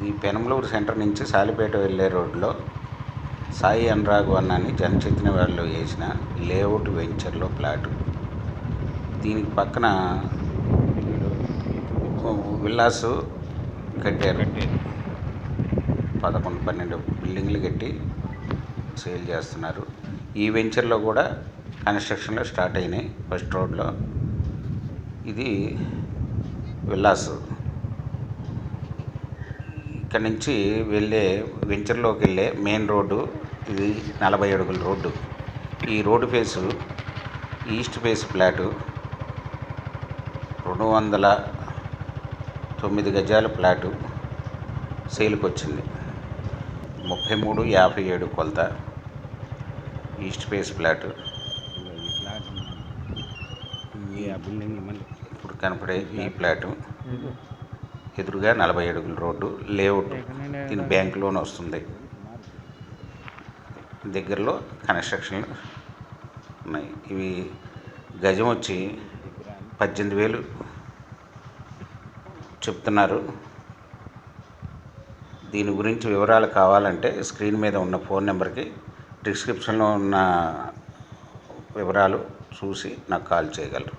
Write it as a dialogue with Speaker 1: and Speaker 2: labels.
Speaker 1: ఈ పెనంలూరు సెంటర్ నుంచి సాలిపేట వెళ్ళే రోడ్లో సాయి అనురాగ్ వన్ అని జనచైతన్య వాళ్ళు వేసిన లేఅవుట్ వెంచర్లో ప్లాటు. దీనికి పక్కన విల్లాసు కట్టారు. 11-12 బిల్డింగ్లు కట్టి సేల్ చేస్తున్నారు. ఈ వెంచర్లో కూడా కన్స్ట్రక్షన్లో స్టార్ట్ అయినాయి. ఫస్ట్ రోడ్లో ఇది విల్లాసు. ఇక్కడ నుంచి వెంచర్లోకి వెళ్ళే మెయిన్ రోడ్డు ఇది 40 అడుగుల రోడ్డు. ఈ road face east face flat 209 గజాల ఫ్లాటు సేల్కి వచ్చింది. 33,57 కొలత ఈస్ట్ ఫేస్ ఫ్లాటు. ఇప్పుడు కనపడే ఈ ఫ్లాటు ఎదురుగా 40 అడుగుల రోడ్డు లేఅవుట్. దీని బ్యాంక్ లోన్ వస్తుంది. దగ్గరలో కన్స్ట్రక్షన్ ఉన్నాయి. ఇవి గజం వచ్చి 18,000 చెప్తున్నారు. దీని గురించి వివరాలు కావాలంటే స్క్రీన్ మీద ఉన్న ఫోన్ నెంబర్కి డిస్క్రిప్షన్లో ఉన్న వివరాలు చూసి నాకు కాల్ చేయగలరు.